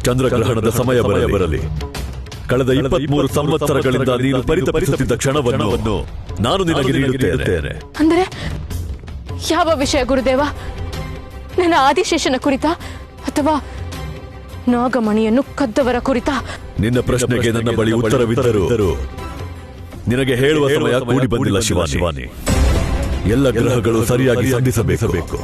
ಚಂದ್ರಗ್ರಹಣದ ಸಮಯ ಬರಲಿ. ಕಳೆದ 23 ಸಂವತ್ಸರಗಳಿಂದ ನೀನು ಪರಿತಪಿಸುತ್ತಿದ್ದ ಕ್ಷಣವನ್ನು ನಾನು ನಿನಗೆ ನೀಡುತ್ತೇನೆ. ಅಂದರೆ ಯಾವ ವಿಷಯ ಗುರುದೇವ? ನನ್ನ ಆದಿಶೇಷನ ಕುರಿತ ಅಥವಾ ನಾಗಮಣಿಯನ್ನು ಕದ್ದವರ ಕುರಿತ? ನಿನ್ನ ಪ್ರಶ್ನೆಗೆ ನನ್ನ ಬಳಿ ಉತ್ತರವಿದ್ದರೂ ನಿನಗೆ ಹೇಳುವ ಸಮಯ ಕೂಡಿ ಬಂದಿಲ್ಲ ಶಿವಾನಿ. ಎಲ್ಲ ಗ್ರಹಗಳು ಸರಿಯಾಗಿ ಸಂಧಿಸಬೇಕು.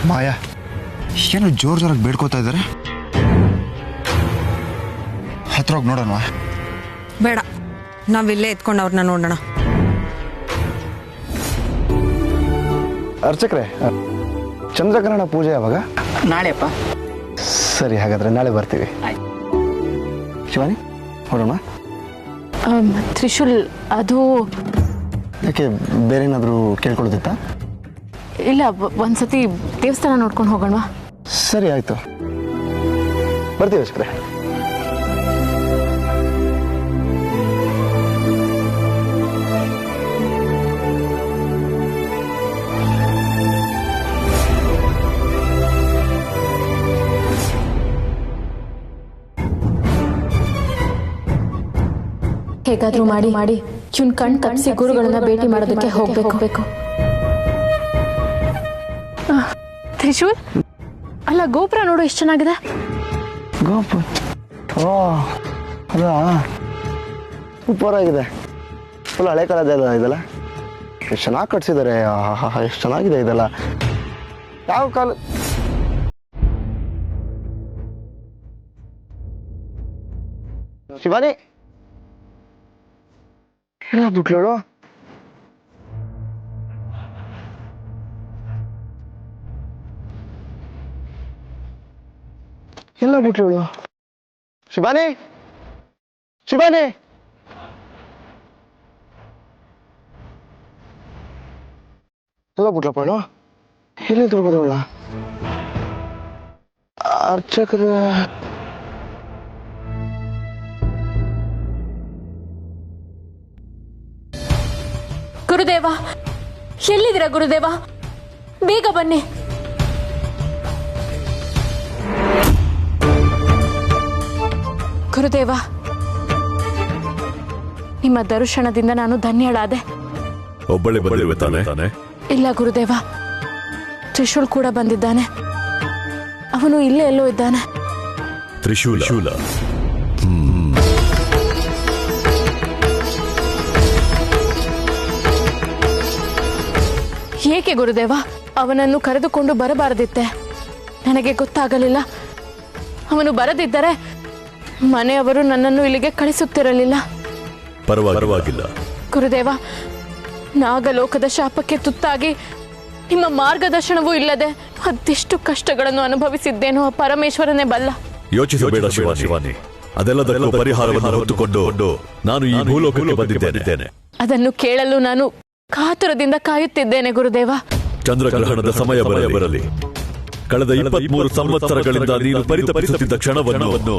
ಮಾಯಾ ಏನು ಜೋರಾಗಿ ಬೇಡ್ಕೋತಾ ಇದ್ದಾರೆ. ಹತ್ರ ಹೋಗಿ ನೋಡೋಣ. ಬೇಡ, ನಾವಿಲ್ಲೇ ಎತ್ಕೊಂಡು ಅವ್ರನ್ನ ನೋಡೋಣ. ಅರ್ಚಕ್ರೆ, ಚಂದ್ರಗ್ರಹಣ ಪೂಜೆ ಯಾವಾಗ? ನಾಳೆಪ್ಪ. ಸರಿ, ಹಾಗಾದ್ರೆ ನಾಳೆ ಬರ್ತೀವಿ. ಶಿವಾನಿ ನೋಡೋಣ. ತ್ರಿಶೂಲ್, ಅದು ಯಾಕೆ ಬೇರೆ ಏನಾದರೂ ಕೇಳ್ಕೊಳ್ಳೋದಿತ್ತಾ? ಇಲ್ಲ, ಒಂದ್ಸತಿ ದೇವಸ್ಥಾನ ನೋಡ್ಕೊಂಡು ಹೋಗೋಣವಾ? ಸರಿ, ಆಯ್ತು, ಬರ್ತೀವಿ ಅರ್ಚಕ್ರೆ. ಹೇಗಾದ್ರೂ ಮಾಡಿ ಇವನ್ ಕಣ್ ತಪ್ಪಿಸಿ ಗುರುಗಳನ್ನ ಭೇಟಿ ಮಾಡೋದಕ್ಕೆ ಹೋಗ್ಬೇಕು. ತ್ರಿಶೂಲ್, ಅಲ್ಲ ಗೋಪುರ ನೋಡು ಎಷ್ಟು ಚೆನ್ನಾಗಿದೆ. ಗೋಪುರ ಅದಾ ಸೂಪರ್ ಆಗಿದೆ. ಫುಲ್ ಹಳೆ ಕಾಲದ ಇದೆಲ್ಲ ಎಷ್ಟು ಚೆನ್ನಾಗಿ ಕಟ್ಸಿದ್ದಾರೆ. ಎಷ್ಟು ಚೆನ್ನಾಗಿದೆ ಇದೆಲ್ಲ. ಯಾವ ಕಾಲ? ಶಿವಾನಿ ಬಿಟ್ಲೇಳು. ಎಲ್ಲ ಬಿಟ್ಲೇಳು. ಶಿವಾನಿ ಎಲ್ಲ ಬಿಟ್ಲಪ್ಪ. ಎಲ್ಲಿ ತಿಳ್ಕೋದವಳ? ಅರ್ಚಕರ ಗುರುದೇವ, ಎಲ್ಲಿದ್ದೀರಾ ಗುರುದೇವ? ಬೇಗ ಬನ್ನಿ. ಗುರುದೇವ, ನಿಮ್ಮ ದರ್ಶನದಿಂದ ನಾನು ಧನ್ಯಳಾದೆ. ಒಬ್ಬಳೆ ಬಂದಿರುವೆ ತಾನೆ? ಇಲ್ಲ ಗುರುದೇವ, ತ್ರಿಶೂಲ್ ಕೂಡ ಬಂದಿದ್ದಾನೆ. ಅವನು ಇಲ್ಲೇ ಎಲ್ಲೋ ಇದ್ದಾನೆ. ತ್ರಿಶೂಲ? ಏಕೆ ಗುರುದೇವ? ಅವನನ್ನು ಕರೆದುಕೊಂಡು ಬರಬಾರದಿತ್ತೆ. ನನಗೆ ಗೊತ್ತಾಗಲಿಲ್ಲ. ಅವನು ಬರದಿದ್ದರೆ ಮನೆಯವರು ನನ್ನನ್ನು ಇಲ್ಲಿಗೆ ಕಳಿಸುತ್ತಿರಲಿಲ್ಲ. ಪರವಾಗಿಲ್ಲ ಗುರುದೇವ, ನಾಗಲೋಕದ ಶಾಪಕ್ಕೆ ತುತ್ತಾಗಿ ನಿಮ್ಮ ಮಾರ್ಗದರ್ಶನವೂ ಇಲ್ಲದೆ ಅದೆಷ್ಟು ಕಷ್ಟಗಳನ್ನು ಅನುಭವಿಸಿದ್ದೇನೋ ಆ ಪರಮೇಶ್ವರನೇ ಬಲ್ಲ. ಯೋಚಿಸಬೇಡ ಶಿವಾನಿ. ಅದೆಲ್ಲದಕ್ಕೂ ಪರಿಹಾರವನ್ನು ಹೊತ್ತುಕೊಂಡು ನಾನು ಈ ಭೂಲೋಕಕ್ಕೆ ಬಂದಿದ್ದೇನೆ. ಅದನ್ನು ಕೇಳಲು ನಾನು ಕಾತುರದಿಂದ ಕಾಯುತ್ತಿದ್ದೇನೆ ಗುರುದೇವ. ಚಂದ್ರಗ್ರಹಣದ ಸಮಯ ಬರಲಿ. ಕಳೆದ 23 ಸಂವತ್ಸರಗಳಿಂದ ನೀನು ಪರಿತಪಿಸುತ್ತಿದ್ದ ಕ್ಷಣವನ್ನು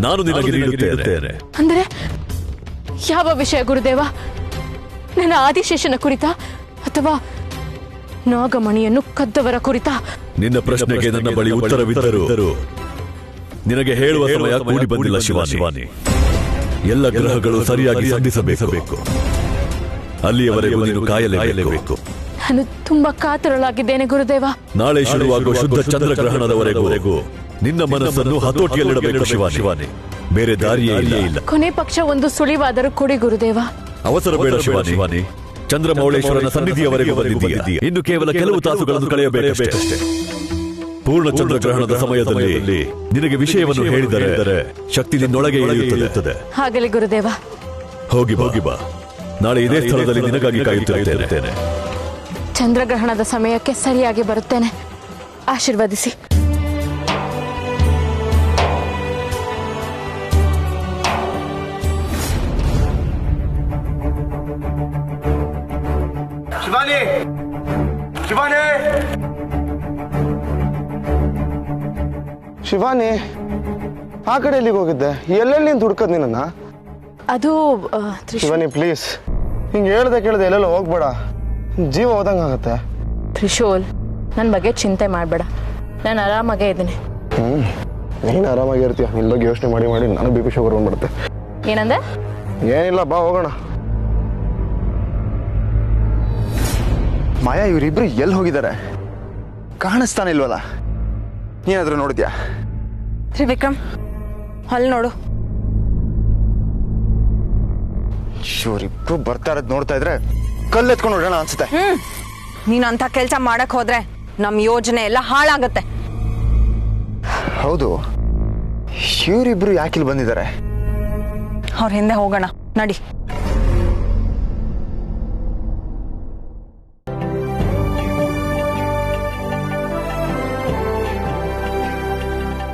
ನಾನು ನಿನಗೆ ನೀಡುತ್ತೇನೆ. ಅಂದರೆ ಯಾವ ವಿಷಯ ಗುರುದೇವ? ನನ್ನ ಆದಿಶೇಷನ ಕುರಿತ ಅಥವಾ ನಾಗಮಣಿಯನ್ನು ಕದ್ದವರ ಕುರಿತ? ನಿನ್ನ ಪ್ರಶ್ನೆಗೆ ನನ್ನ ಬಳಿ ಉತ್ತರವಿದ್ದರೂ ನಿನಗೆ ಹೇಳುವ ಸಮಯ ಕೂಡಿ ಬಂದಿಲ್ಲ ಶಿವಾನಿ. ಎಲ್ಲ ಗ್ರಹಗಳು ಸರಿಯಾಗಿ ಸಂಧಿಸಬೇಕು. ಅಲ್ಲಿಯವರೆಗೂ ನೀನು ಕಾಯಲೇಬೇಕು. ನಾನು ತುಂಬಾ ಕಾತರಳಾಗಿದ್ದೇನೆ ಗುರುದೇವ. ನಾಳೆ ಶುರುವಾಗುವ ಶುದ್ಧ ಚಂದ್ರಗ್ರಹಣದವರೆಗೂ ನಿನ್ನ ಮನಸ್ಸನ್ನು ಹತೋಟಿಯಲ್ಲಿಡಬೇಕು ಶಿವಾನಿ. ಬೇರೆ ದಾರಿಯೇ ಇಲ್ಲ. ಕೊನೆ ಪಕ್ಷ ಒಂದು ಸುಳಿವಾದರೂ ಕೊಡಿ ಗುರುದೇವ. ಅವಸರ ಬೇಡ ಶಿವಾನಿ. ಚಂದ್ರಮೌಳೇಶ್ವರನ ಸನ್ನಿಧಿಯವರೆಗೂ ಬಂದಿದ್ದೀಯ. ಇನ್ನು ಕೇವಲ ಕೆಲವು ತಾಸುಗಳನ್ನು ಕಳೆಯಬೇಕಷ್ಟೇ. ಪೂರ್ಣ ಚಂದ್ರಗ್ರಹಣದ ಸಮಯದಲ್ಲಿ ನಿನಗೆ ವಿಷಯವನ್ನು ಹೇಳಿದರೆ ಶಕ್ತಿ ನಿನ್ನೊಳಗೆ ಇಳಿಯುತ್ತದೆ. ಹಾಗಲಿ ಗುರುದೇವ. ಹೋಗಿ ಬಾ. ನಾಳೆ ಇದೇ ಸ್ಥಳದಲ್ಲಿ ನಿನಗಾಗಿ ಕಾಯುತ್ತಿರುತ್ತೇನೆ. ಚಂದ್ರಗ್ರಹಣದ ಸಮಯಕ್ಕೆ ಸರಿಯಾಗಿ ಬರುತ್ತೇನೆ. ಆಶೀರ್ವದಿಸಿ. ಶಿವಾನಿ ಆ ಕಡೆ ಎಲ್ಲಿಗೆ ಹೋಗಿದ್ದೆ? ಎಲ್ಲೆಲ್ಲಿ ನಿಂತು ಹುಡ್ಕದ್ ನಿನ್ನ? ಅದು ತ್ರಿಶೂಲ್. ಶಿವಾನಿ ಪ್ಲೀಸ್, ಹಿಂಗೆ ಹೇಳ್ದೆ ಕೇಳ್ದೆ ಎಲ್ಲೆಲ್ಲ ಹೋಗ್ಬೇಡ, ಜೀವ ಹೋದಂಗಾಗತ್ತೆ. ತ್ರಿಶೂಲ್, ನನ್ನ ಬಗ್ಗೆ ಚಿಂತೆ ಮಾಡಬೇಡ, ನಾನು ಆರಾಮಾಗೇ ಇದ್ದೀನಿ. ನೀನು ಆರಾಮಾಗಿರ್ತೀಯ. ನಿನ್ನ ಬಗ್ಗೆ ಯೋಚನೆ ಮಾಡಿ ಮಾಡಿ ನಾನು BP ಶುಗರ್ ಬಂದ್ಬಿಡುತ್ತೆ. ಏನಂದೆ? ಏನಿಲ್ಲ, ಬಾ ಹೋಗೋಣ. ಮಾಯಾ, ಇವರಿಬ್ರು ಎಲ್ಲಿ ಹೋಗಿದ್ದಾರೆ? ಕಾಣಿಸ್ತಾನೆ ಇಲ್ವಲ್ಲ? ಏನಾದ್ರೂ ನೋಡಿದ್ಯಾ? ತ್ರಿವಿಕ್ರಮ್, ಅಲ್ಲಿ ನೋಡು. ಇವರಿಬ್ರು ಬರ್ತಾ ಇರೋದು ನೋಡ್ತಾ ಇದ್ರೆ ಕಲ್ಲೆತ್ಕೊಂಡು ನೋಡೋಣ ಅನ್ಸುತ್ತೆ. ನೀನು ಅಂತ ಕೆಲಸ ಮಾಡಕ್ ಹೋದ್ರೆ ನಮ್ಮ ಯೋಜನೆ ಎಲ್ಲ ಹಾಳಾಗತ್ತೆ. ಹೌದು, ಇವರಿಬ್ರು ಯಾಕಿಲ್ಲಿ ಬಂದಿದ್ದಾರೆ? ಅವ್ರ ಹಿಂದೆ ಹೋಗೋಣ, ನಡಿ.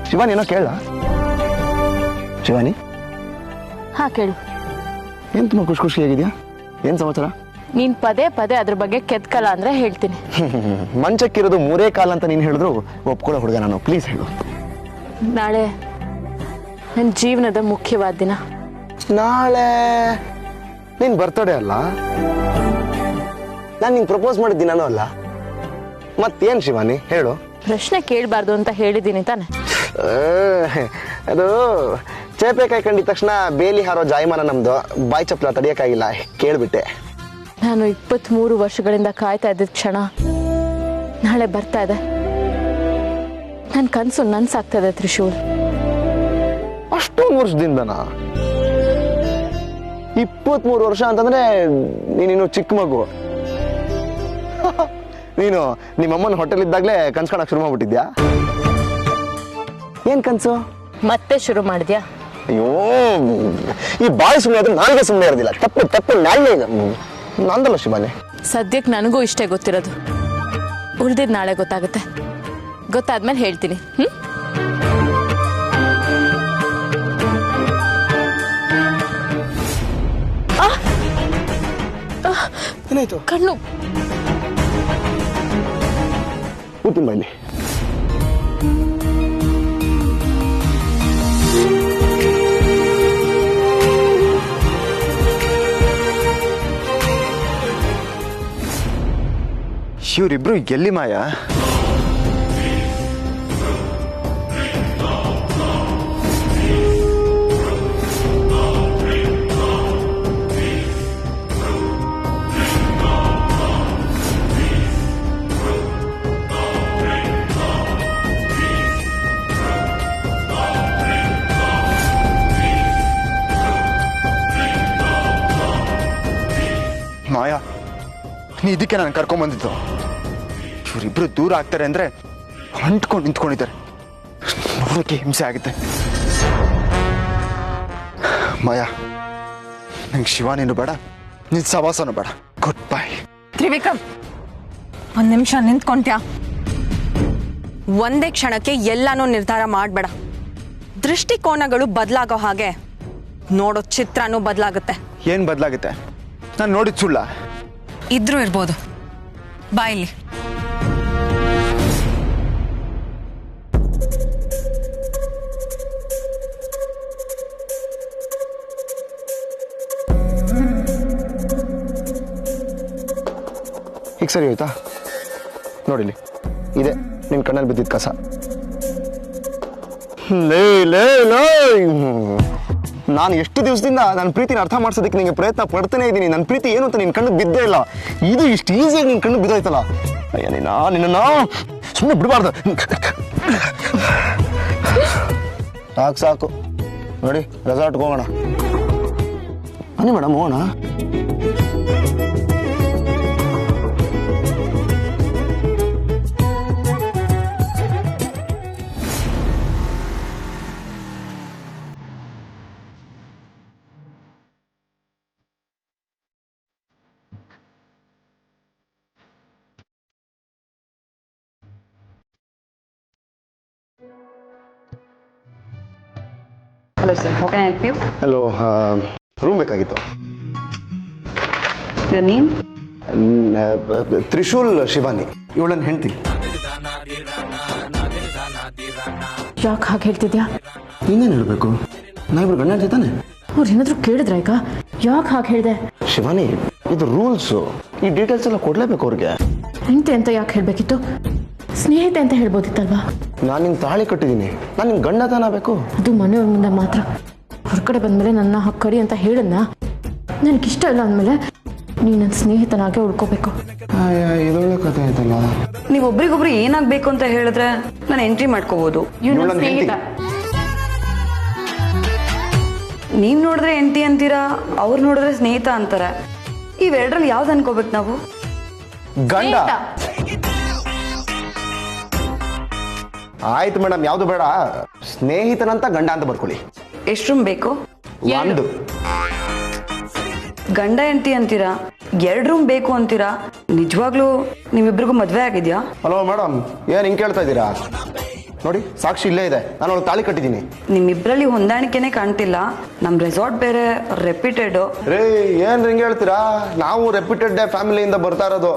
ಶಿವಾನಿ ಏನೋ ಕೇಳ? ಶಿವಾನಿ, ಹಾ ಕೇಳು. ಏನ್ ತುಂಬಾ ಖುಷಿ ಖುಷಿಯಾಗಿದ್ಯಾ? ಏನ್ ಸಮಾಚಾರ? ನೀನ್ ಪದೇ ಪದೇ ಅದ್ರ ಬಗ್ಗೆ ಕೆತ್ಕಲ್ಲ ಅಂದ್ರೆ ಹೇಳ್ತೀನಿ. ಮಂಚಕ್ಕಿರೋದು 3 ಕಾಲ ಅಂತ ನೀನು ಹೇಳಿದ್ರು ಒಪ್ಕೊಳ್ಳೋ ಹುಡುಗ ನಾನು. ಪ್ಲೀಸ್ ಹೇಳು. ನಾಳೆ ನನ್ನ ಜೀವನದ ಮುಖ್ಯವಾದ ದಿನ. ನಾಳೆ ನೀನ್ ಬರ್ತಡೇ ಅಲ್ಲ? ನಾನು ನಿಂಗೆ ಪ್ರಪೋಸ್ ಮಾಡಿದ ದಿನಾನೂ ಅಲ್ಲ. ಮತ್ತೇನ್ ಶಿವಾನಿ ಹೇಳು? ಪ್ರಶ್ನೆ ಕೇಳಬಾರ್ದು ಅಂತ ಹೇಳಿದ್ದೀನಿ ತಾನೆ. ಅದು ಚೇಪೆ ಕೈ ಕಂಡಿದ ತಕ್ಷಣ ಬೇಲಿ ಹಾರೋ ಜಾಯಮಾನ ನಮ್ದು. ಬಾಯಿ ಚಪ್ಪಲ ತಡಿಯಕ್ಕಾಗಿಲ್ಲ, ಕೇಳ್ಬಿಟ್ಟೆ. ನಾನು 23 ವರ್ಷಗಳಿಂದ ಕಾಯ್ತಾ ಇದ್ದಿದ್ದ ಕ್ಷಣ ನಾಳೆ ಬರ್ತಾ ಇದೆ. ನನ್ನ ಕನಸು ನನ್ಸಾಗ್ತಾ ಇದೆ ತ್ರಿಶೂಲ್. ಅಷ್ಟೊಂದು ವರ್ಷದಿಂದನಾ? 23 ವರ್ಷ ಅಂತಂದ್ರೆ ನೀನಿನ್ನು ಚಿಕ್ಕ ಮಗು. ನೀನು ನಿಮ್ಮಮ್ಮನ ಹೋಟೆಲ್ ಇದ್ದಾಗಲೇ ಕನ್ಸ್ ಕಾಣಕ್ ಶುರು ಮಾಡ್ಬಿಟ್ಟಿದ್ಯಾ? ಏನ್ ಕನ್ಸು? ಮತ್ತೆ ಶುರು ಮಾಡಿದ್ಯಾ? ಅಯ್ಯೋ, ಈ ಬಾಯಿ ಸುಮ್ಮನೆ ಆದ್ರೆ ನಾಲ್ಗೆ ಸುಮ್ಮನೆ ಇರೋದಿಲ್ಲ. ತಪ್ಪು ತಪ್ಪು ನಾಲ್ಗೆ ನಂದಲ್ಲ ಶಿವಾನಿ. ಸದ್ಯಕ್ಕೆ ನನಗೂ ಇಷ್ಟೇ ಗೊತ್ತಿರೋದು. ಉಳ್ದಿದ್ ನಾಳೆ ಗೊತ್ತಾಗುತ್ತೆ. ಗೊತ್ತಾದ್ಮೇಲೆ ಹೇಳ್ತೀನಿ. ಏನಾಯ್ತು? ಕಣ್ಣು. ಕೂತಿನ ಬಾಯಲ್ಲಿ. ಇವರಿಬ್ರು ಎಲ್ಲಿ ಮಾಯಾ? ಮಾಯಾ, ನೀ ಇದಕ್ಕೆ ನಾನು ಕರ್ಕೊಂಬಂದಿದ್ದು. ಇವರಿಬ್ರು ದೂರ ಆಗ್ತಾರೆ ಅಂದ್ರೆ ಅಂಟ್ಕೊಂಡು ನಿಂತ್ಕೊಂಡಿದ್ದಾರೆ. ನೋಡೋಕೆ ಹಿಂಸೆ ಆಗುತ್ತೆ. ಮಾಯಾ, ನಂಗೆ ಶಿವಾನಿನೂ ಬೇಡ, ನಿನ್ ಸವಾಸನೂ ಬೇಡ. Good bye. ತ್ರಿವಿಕ್ರಮ್, ಒಂದ್ ನಿಮಿಷ ನಿಂತ್ಕೊಂತ್ಯಾ? ಒಂದೇ ಕ್ಷಣಕ್ಕೆ ಎಲ್ಲಾನು ನಿರ್ಧಾರ ಮಾಡಬೇಡ. ದೃಷ್ಟಿಕೋನಗಳು ಬದಲಾಗೋ ಹಾಗೆ ನೋಡೋ ಚಿತ್ರನೂ ಬದಲಾಗುತ್ತೆ. ಏನ್ ಬದಲಾಗುತ್ತೆ? ನಾನು ನೋಡಿದ್ ಸುಳ್ಳ? ಇದ್ರೂ ಇರ್ಬೋದು. ಬಾ ಇಲ್ಲಿ. ಈಗ ಸರಿ ಹೋಯ್ತಾ? ನೋಡಿಲಿ, ಇದೆ ನಿನ್ನ ಕಣ್ಣಲ್ಲಿ ಬಿದ್ದಿದ್ದ ಕಸ. ನಾನು ಎಷ್ಟು ದಿವಸದಿಂದ ನನ್ನ ಪ್ರೀತಿನ ಅರ್ಥ ಮಾಡ್ಸೋದಕ್ಕೆ ನಿಂಗೆ ಪ್ರಯತ್ನ ಪಡ್ತಾನೆ ಇದ್ದೀನಿ. ನನ್ನ ಪ್ರೀತಿ ಏನು ಅಂತ ನಿನ್ನ ಕಣ್ಣು ಬಿದ್ದೇ ಇಲ್ಲ. ಇದು ಇಷ್ಟು ಈಸಿಯಾಗಿ ನಿನ್ನ ಕಣ್ಣು ಬಿದ್ದೋಯ್ತಲ್ಲ. ಅಯ್ಯ, ನಿನ್ನ ಸುಮ್ಮನೆ ಬಿಡಬಾರ್ದು. ಸಾಕು ಸಾಕು, ನೋಡಿ ರೆಸಾರ್ಟ್ಗೆ ಹೋಗೋಣ. ಬನ್ನಿ ಮೇಡಮ್, ಹೋಗೋಣ. Hello sir, how can I help you? Hello, room ಬೇಕಾಗಿತ್ತು. Your name? ತ್ರಿಶೂಲ್ ಶಿವಾನಿ, ಇವಳನ್ನ ಹೆಂಡ್ತಿ. ಯಾಕೆ ಹಾಗೆ ಹೇಳ್ತಿದ್ಯಾ? ಇನ್ನೇನು ಹೇಳಬೇಕು? ನಾವಿಬ್ರು ಗಂಡ ಹೆಂಡತಿ ತಾನೆ? ಅವ್ರು ಏನಾದರೂ ಕೇಳಿದ್ರೆ ಈಗ ಯಾಕೆ ಹಾಗೆ ಹೇಳಿದೆ? ಶಿವಾನಿ, ಇದು ರೂಲ್ಸು. ಈ ಡೀಟೇಲ್ಸ್ ಎಲ್ಲ ಕೊಡಲೇಬೇಕು ಅವ್ರಿಗೆ. ಹೆಂಡತಿ ಅಂತ ಯಾಕೆ ಹೇಳಬೇಕಿತ್ತು? ಸ್ನೇಹಿತೆ ಅಂತ ಹೇಳ್ಬೋದಿತ್ತಲ್ವಾ? ನಾನು ನಿಂಗೆ ತಾಳಿ ಕಟ್ಟಿದ್ದೀನಿ, ನಾನು ನಿಂಗೆ ಗಂಡ ತಾನ ಬೇಕು. ಅದು ಮನೆಯವ್ರ ಮುಂದೆ ಮಾತ್ರ. ಹೊರಗಡೆ ಬಂದಮೇಲೆ ನನ್ನ ಹಕ್ಕಡಿ ಅಂತ ಹೇಳಿದ್ನ, ನನಗಿಷ್ಟ ಇಲ್ಲ ಅಂದಮೇಲೆ ನೀನು ನನ್ನ ಸ್ನೇಹಿತನಾಗೆ ಉಳ್ಕೋಬೇಕು. ಇದೊಳ್ಳೆ ಕಥೆ ಆಯ್ತಲ್ಲ. ನೀವೊಬ್ರಿಗೊಬ್ರು ಏನಾಗಬೇಕು ಅಂತ ಹೇಳಿದ್ರೆ ನಾನು ಎಂಟ್ರಿ ಮಾಡ್ಕೋಬಹುದು. ಇವ್ನು ನನ್ನ ಸ್ನೇಹಿತ. ನೀವ್ ನೋಡಿದ್ರೆ ಎಂಟಿ ಅಂತೀರಾ, ಅವ್ರು ನೋಡಿದ್ರೆ ಸ್ನೇಹಿತ ಅಂತಾರೆ. ಇವೆರಡರಲ್ಲಿ ಯಾವ್ದು ಅನ್ಕೋಬೇಕು ನಾವು? ಗಂಡ. ಆಯ್ತು ಮೇಡಮ್, ಯಾವ್ದು ಬೇಡ, ಸ್ನೇಹಿತನಂತ ಗಂಡ ಅಂತ ಬರ್ಕೊಳ್ಳಿ. ಎಷ್ಟು ರೂಮ್ ಬೇಕು? ಒಂದು. ಗಂಡ ಎಂಟಿ ಅಂತೀರಾ, 2 ರೂಮ್ ಬೇಕು ಅಂತೀರಾ. ನಿಜವಾಗ್ಲೂ ನಿಮ್ಮಿಬ್ರಿಗೂ ಮದ್ವೆ ಆಗಿದ್ಯಾ? ಹಲೋ ಮೇಡಮ್, ಏನ್ ಹಿಂಗೆ ಕೇಳ್ತಾ ಇದ್ದೀರಾ? ನೋಡಿ, ಸಾಕ್ಷಿ ಇಲ್ಲೇ ಇದೆ, ನಾನು ಅವಳು ತಾಳಿ ಕಟ್ಟಿದ್ದೀನಿ. ನಿಮ್ಮಿಬ್ರಲ್ಲಿ ಹೊಂದಾಣಿಕೆನೆ ಕಾಣ್ತಿಲ್ಲ. ನಮ್ ರೆಸಾರ್ಟ್ ಬೇರೆ ರೆಪ್ಯೂಟೆಡ್. ರೇ, ಏನ್ ಹಿಂಗೆ ಹೇಳ್ತೀರಾ? ನಾವು ರೆಪ್ಯೂಟೆಡ್ ಫ್ಯಾಮಿಲಿಯಿಂದ ಬರ್ತಾ ಇರೋದು.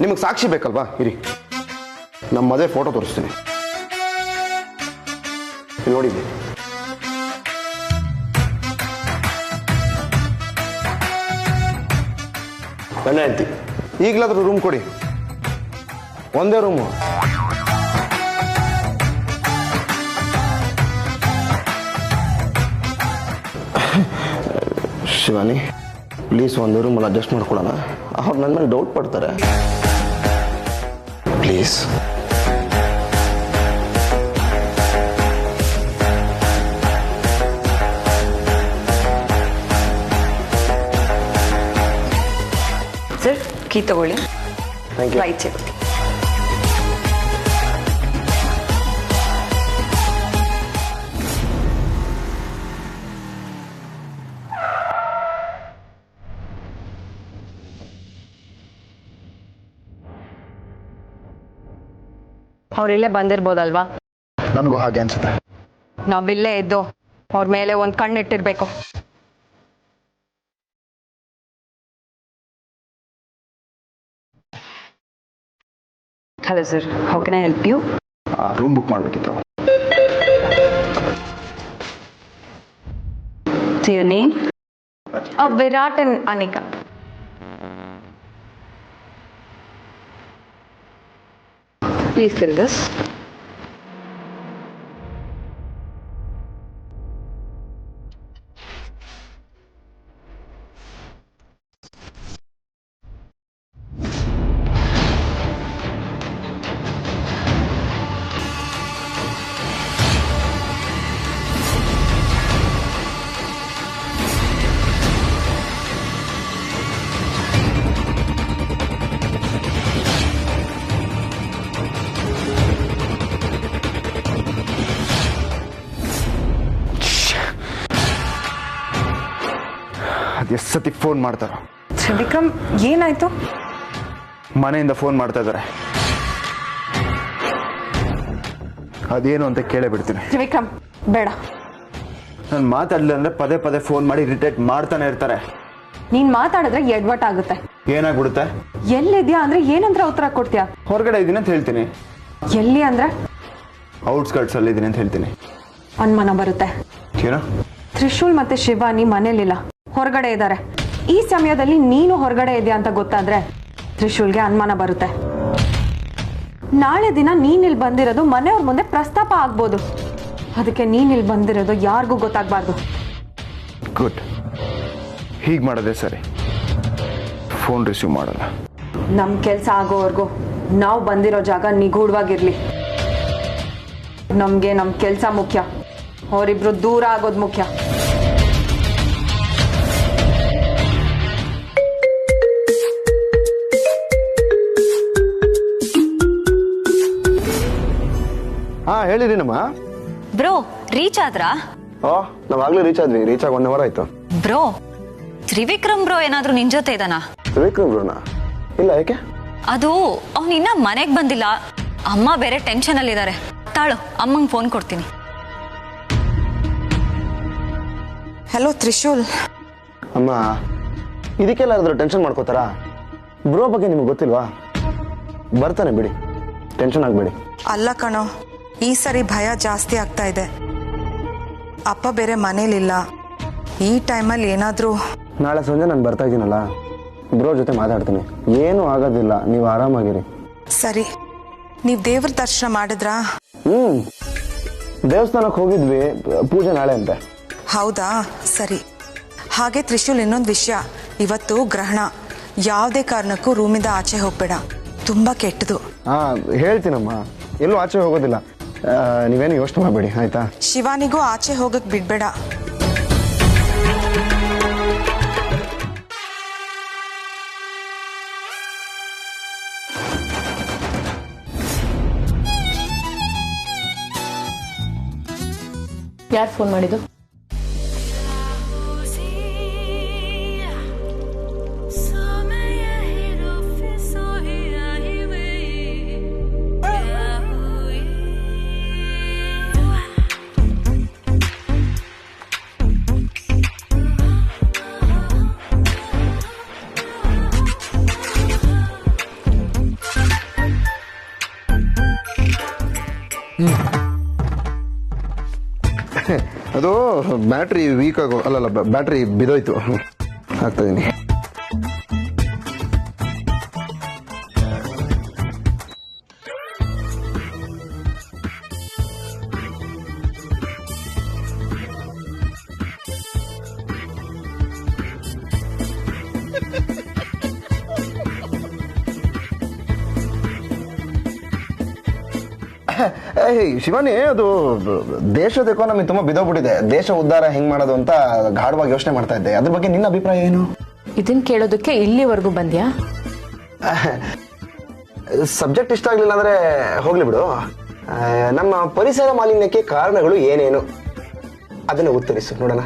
ನಿಮಗೆ ಸಾಕ್ಷಿ ಬೇಕಲ್ವಾ? ಇರಿ, ನಮ್ಮ ಮದುವೆ ಫೋಟೋ ತೋರಿಸ್ತೀನಿ. ಇಲ್ಲಿ ನೋಡಿ, ಗಂಡ ಹೆಂಡತಿ. ಈಗಲಾದ್ರೂ ರೂಮ್ ಕೊಡಿ, ಒಂದೇ ರೂಮು. ಶಿವಾನಿ, ಪ್ಲೀಸ್ ಒಂದೇ ರೂಮಲ್ಲಿ ಅಡ್ಜಸ್ಟ್ ಮಾಡ್ಕೊಳ್ಳೋಣ. ಅವ್ರು ನನ್ನ ಮೇಲೆ ಡೌಟ್ ಪಡ್ತಾರೆ. ಪ್ಲೀಸ್. ಸರ್, ಕೀ ತಗೊಳ್ಳಿ. Thank you. Right side. ಅವ್ರಿಲ್ಲೇ ಬಂದಿರ್ಬೋದಲ್ವಾ? ನನಗೂ ಹಾಗೆ ಅನ್ಸುತ್ತೆ. ನಾವಿಲ್ಲೇ ಇದ್ದು ಅವ್ರ ಮೇಲೆ ಒಂದು ಕಣ್ಣಿಟ್ಟಿರ್ಬೇಕು. Hello sir, how can I help you? Room book ಮಾಡಬೇಕಿತ್ತು. Your name? Virat and Anika. Please fill this. ಎಷ್ಟು ಸತಿ ಫೋನ್ ಮಾಡ್ತಾರೋ? ತ್ರಿವಿಕ್ರಮ್, ಏನಾಯ್ತು? ಮನೆಯಿಂದ ಫೋನ್ ಮಾಡ್ತಾ ಇದ್ದಾರೆ. ಅದೇನು ಅಂತ ಕೇಳೇ ಬಿಡ್ತೀನಿ. ತ್ರಿವಿಕ್ರಮ್, ಬೇಡ. ನಾನು ಮಾತಾಡಲಿಲ್ಲ ಅಂದ್ರೆ ಪದೇ ಪದೇ ಫೋನ್ ಮಾಡಿ ಇರಿಟೇಟ್ ಮಾಡ್ತಾನೆ ಇರ್ತಾರೆ. ನೀನ್ ಮಾತಾಡಿದ್ರೆ ಎಡ್ವಟ್ ಆಗುತ್ತೆ. ಏನಾಗ್ಬಿಡುತ್ತೆ? ಎಲ್ಲಿದ್ಯಾ ಅಂದ್ರೆ ಏನಂದ್ರೆ ಉತ್ತರ ಕೊಡ್ತೀಯಾ? ಹೊರಗಡೆ ಇದ್ದೀನಿ ಅಂತ ಹೇಳ್ತೀನಿ. ಎಲ್ಲಿ ಅಂದ್ರೆ? ಔಟ್ಸ್ಕರ್ಟ್ಸ್ ಅಲ್ಲಿ ಇದ್ದೀನಿ ಅಂತ ಹೇಳ್ತೀನಿ. ಅನುಮಾನ ಬರುತ್ತೆ. ಏನೋ? ತ್ರಿಶೂಲ್ ಮತ್ತೆ ಶಿವಾನಿ ಮನೇಲಿಲ್ಲ, ಹೊರಗಡೆ ಇದ್ದಾರೆ. ಈ ಸಮಯದಲ್ಲಿ ನೀನು ಹೊರಗಡೆ ಇದೆಯಾ ಅಂತ ಗೊತ್ತಾದ್ರೆ ತ್ರಿಶೂಲ್ಗೆ ಅನುಮಾನ ಬರುತ್ತೆ. ನಾಳೆ ದಿನ ನೀನ್ ಇಲ್ಲಿ ಬಂದಿರೋದು ಮನೆಯವ್ರ ಮುಂದೆ ಪ್ರಸ್ತಾಪ ಆಗ್ಬೋದು. ಅದಕ್ಕೆ ನೀನ್ ಇಲ್ಲಿ ಬಂದಿರೋದು ಯಾರಿಗೂ ಗೊತ್ತಾಗಬಾರ್ದು. ಗುಡ್, ಹೀಗೆ ಮಾಡೋದೇ ಸರಿ. ಫೋನ್ ರಿಸೀವ್ ಮಾಡಲ್ಲ. ನಮ್ ಕೆಲ್ಸ ಆಗೋವರೆಗೂ ನಾವು ಬಂದಿರೋ ಜಾಗ ನಿಗೂಢವಾಗಿರ್ಲಿ. ನಮ್ಗೆ ನಮ್ ಕೆಲ್ಸ ಮುಖ್ಯ, ಅವರಿಬ್ರು ದೂರ ಆಗೋದು ಮುಖ್ಯ. ಹಾ, ಹೇಳಿರಿನಮ್ಮ. ಬ್ರೋ, ರೀಚ್ ಆದ್ರಾ? ನಾವಾಗ್ಲೇ ರೀಚ್ ಆದ್ವಿ. ರೀಚ್ ಆಗಿ 1 hour ಆಯ್ತು. ಬ್ರೋ, ತ್ರಿವಿಕ್ರಮ್ ಬ್ರೋ ಏನಾದ್ರೂ ನಿನ್ ಜೊತೆ ಇದಾನ? ತ್ರಿವಿಕ್ರಮ್ ಬ್ರೋನಾ? ಇಲ್ಲ, ಯಾಕೆ? ಅದು ಅವ್ನು ಇನ್ನ ಮನೆಗ್ ಬಂದಿಲ್ಲ. ಅಮ್ಮ ಬೇರೆ ಟೆನ್ಷನ್ ಅಲ್ಲಿ ಇದಾರೆ. ತಾಳು, ಅಮ್ಮಂಗ್ ಫೋನ್ ಕೊಡ್ತೀನಿ. ಹಲೋ ತ್ರಿಶೂಲ್. ಅಮ್ಮ, ಇದಕ್ಕೆಲ್ಲ ಯಾರಾದ್ರೂ ಟೆನ್ಷನ್ ಮಾಡ್ಕೋತಾರಾ? ಬ್ರೋ ಬಗ್ಗೆ ನಿಮ್ಗೆ ಗೊತ್ತಿಲ್ವಾ? ಬರ್ತಾನೆ ಬಿಡಿ, ಟೆನ್ಷನ್ ಆಗಬೇಡಿ. ಅಲ್ಲ ಕಣೋ, ಈ ಸರಿ ಭಯ ಜಾಸ್ತಿ ಆಗ್ತಾ ಇದೆ. ಅಪ್ಪ ಬೇರೆ ಮನೇಲಿಲ್ಲ. ಈ ಟೈಮಲ್ಲಿ ಏನಾದರೂ ನಾಳೆ ಸಂಜೆ ನಾನು ಬರ್ತಾ ಇದ್ದೀನಲ್ಲ, ಬ್ರೋ ಜೊತೆ ಮಾತಾಡ್ತೀನಿ. ಏನೂ ಆಗೋದಿಲ್ಲ, ನೀವು ಆರಾಮಾಗಿರಿ. ಸರಿ. ನೀವು ದೇವ್ರ ದರ್ಶನ ಮಾಡಿದ್ರಾ? ದೇವಸ್ಥಾನಕ್ಕೆ ಹೋಗಿದ್ವಿ, ಪೂಜೆ ನಾಳೆ ಅಂತೆ. ಹೌದಾ, ಸರಿ. ಹಾಗೆ ತ್ರಿಶೂಲ್, ಇನ್ನೊಂದು ವಿಷಯ, ಇವತ್ತು ಗ್ರಹಣ. ಯಾವುದೇ ಕಾರಣಕ್ಕೂ ರೂಮಿಂದ ಆಚೆ ಹೋಗ್ಬೇಡ, ತುಂಬಾ ಕೆಟ್ಟದು. ಹೇಳ್ತೀನಮ್ಮ, ಎಲ್ಲೂ ಆಚೆ ಹೋಗೋದಿಲ್ಲ, ನೀವೇನು ಯೋಚನೆ ಮಾಡಬೇಡಿ, ಆಯ್ತಾ? ಶಿವಾನಿಗೂ ಆಚೆ ಹೋಗಕ್ ಬಿಡ್ಬೇಡ. ಯಾರು ಫೋನ್ ಮಾಡಿದ್ದು? ಅದು ಬ್ಯಾಟ್ರಿ ವೀಕ್ ಆಗೋ ಅಲ್ಲಲ್ಲ, ಬ್ಯಾಟ್ರಿ ಬಿದೋಯ್ತು, ಹಾಕ್ತಾ ಇದೀನಿ. ಶಿವಾನಿ, ಅದು ದೇಶದ ಎಕಾನಮಿ ತುಂಬಾ ಬಿದೋಗ್ಬಿಟ್ಟಿದೆ. ದೇಶ ಉದ್ಧಾರ ಹೆಂಗ್ ಮಾಡೋದು ಅಂತ ಗಾಢವಾಗಿ ಯೋಚನೆ ಮಾಡ್ತಾ ಇದ್ದೆ. ಅದ್ರ ಬಗ್ಗೆ ನಿನ್ನ ಅಭಿಪ್ರಾಯ ಏನು? ಇದನ್ ಕೇಳೋದಕ್ಕೆ ಇಲ್ಲಿವರೆಗೂ ಬಂದ್ಯಾ? ಸಬ್ಜೆಕ್ಟ್ ಇಷ್ಟ ಆಗ್ಲಿಲ್ಲ ಅಂದ್ರೆ ಹೋಗ್ಲಿ ಬಿಡು. ನಮ್ಮ ಪರಿಸರ ಮಾಲಿನ್ಯಕ್ಕೆ ಕಾರಣಗಳು ಏನೇನು ಅದನ್ನ ಉತ್ತರಿಸು ನೋಡೋಣ.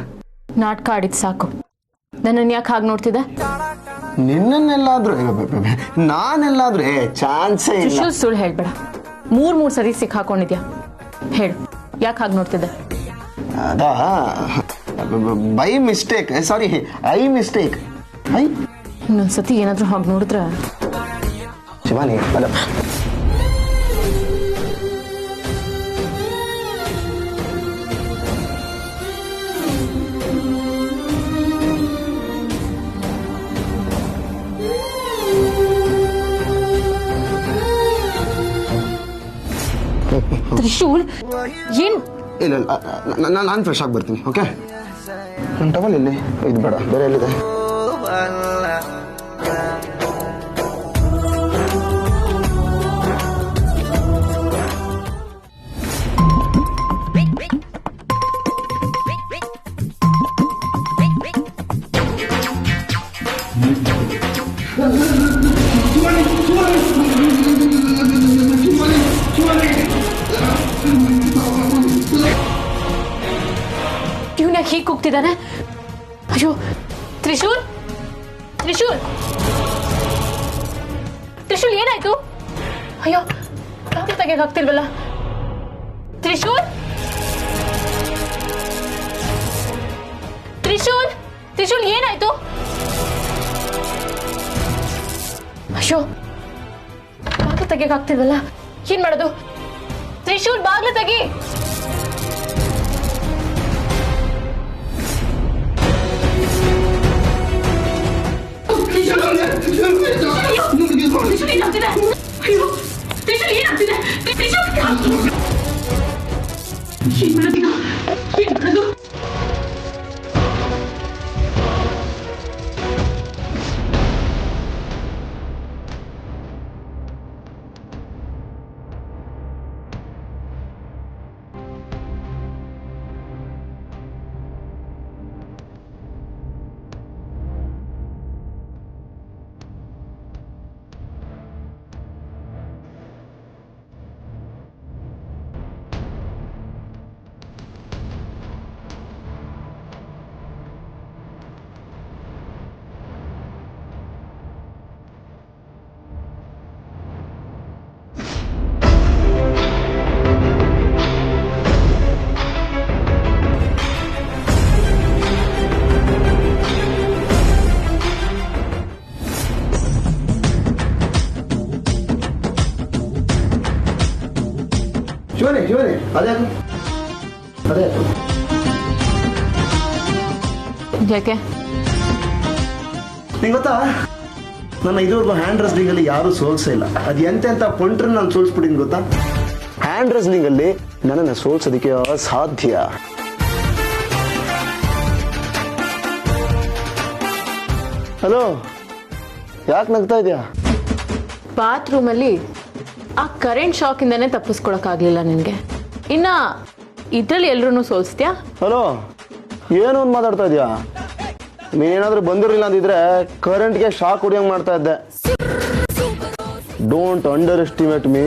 ನಾಟಕ ಆಡಿದ್ ಸಾಕು. ನನ್ನನ್ನು ಯಾಕೆ ಹಾಗೆ ನೋಡ್ತಿದ್ದೆ? ನಿನ್ನನ್ನೆಲ್ಲಾದ್ರೂ ನಾನೆಲ್ಲಾದ್ರೂ ಚಾನ್ಸೇ ಇಲ್ಲ. ಸುಳ್ಳು ಹೇಳ್ಬೇಡ. ಮೂರ್ ಸರಿ ಸಿಕ್ಕಾಕೊಂಡಿದ್ಯಾ. ಹೇಳು, ಯಾಕೆ ಹಾಗೆ ನೋಡ್ತಿದ್ದೆ? ಅದಾ, by mistake, sorry, I mistake. ಇನ್ನೊಂದ್ಸತಿ ಏನಾದ್ರೂ ಹಾಗೆ ನೋಡಿದ್ರ ಶಿವಾನಿ, ಅಲ್ಲ, ತ್ರಿಶೂಲ್, ಏನ್? ಇಲ್ಲ, ನಾನು ಫ್ರೆಶ್ ಆಗಿ ಬರ್ತೀನಿ. ಓಕೆ, ನನ್ನ ಟವಲ್ ಇಲ್ಲಿ, ಇದು ಬೇಡ, ಬೇರೆ ಎಲ್ಲಿದೆ? ಇವನ ಹೀಗೆ ಕೂಗ್ತಿದ್ದಾನೆ. ಅಯ್ಯೋ, ತ್ರಿಶೂಲ್, ತ್ರಿಶೂಲ್, ತ್ರಿಶೂಲ್, ಏನಾಯ್ತು? ಅಯ್ಯೋ, ಬಾಗಿಲು ತೆಗೆಯಕ್ಕೆ ಆಗ್ತಿಲ್ವಲ್ಲ. ತ್ರಿಶೂಲ್, ತ್ರಿಶೂಲ್, ತ್ರಿಶೂಲ್, ಏನಾಯ್ತು? ಅಯ್ಯೋ, ಬಾಗಿಲು ತೆಗೆಯಕ್ಕೆ ಆಗ್ತಿಲ್ವಲ್ಲ, ಏನ್ ಮಾಡೋದು? ತ್ರಿಶೂಲ್, ಬಾಗಿಲು ತೆಗಿ. ಶಿವನೇ, ಶಿವನೇ, ಅದೇ ಅದೇ ಯಾಕೆ? ನಿಂಗೆ ಗೊತ್ತಾ, ನನ್ನ ಇದುವರೆಗೂ ಹ್ಯಾಂಡ್ ರೆಸ್ಲಿಂಗಲ್ಲಿ ಯಾರೂ ಸೋಲ್ಸೇ ಇಲ್ಲ. ಅದು ಎಂತೆಂಥ ಪೊಂಟ್ರನ್ನ ನಾನು ಸೋಲ್ಸ್ಬಿಟ್ಟಿನಿ ಗೊತ್ತಾ. ಹ್ಯಾಂಡ್ ರೆಸ್ಲಿಂಗಲ್ಲಿ ನನ್ನನ್ನು ಸೋಲ್ಸೋದಕ್ಕೆ ಅಸಾಧ್ಯ. ಹಲೋ, ಯಾಕೆ ನಗ್ತಾ ಇದೆಯಾ? ಬಾತ್ರೂಮಲ್ಲಿ ಆ ಕರೆಂಟ್ ಶಾಕಿಂದನೇ ತಪ್ಪಿಸ್ಕೊಳಕ್ಕಾಗಲಿಲ್ಲ ನಿನಗೆ, ಇನ್ನ ಇದರಲ್ಲಿ ಎಲ್ರೂ ಸೋಲ್ಸ್ತೀಯಾ? ಹಲೋ, ಏನು ಒಂದು ಮಾತಾಡ್ತಾ ಇದೆಯಾ? ನೀನೇನಾದ್ರೂ ಬಂದಿರಲಿಲ್ಲ ಅಂದಿದ್ರೆ ಕರೆಂಟ್ಗೆ ಶಾಕ್ ಹೊಡಿಯಂಗೆ ಮಾಡ್ತಾ ಇದ್ದೆ. Don't under estimate me.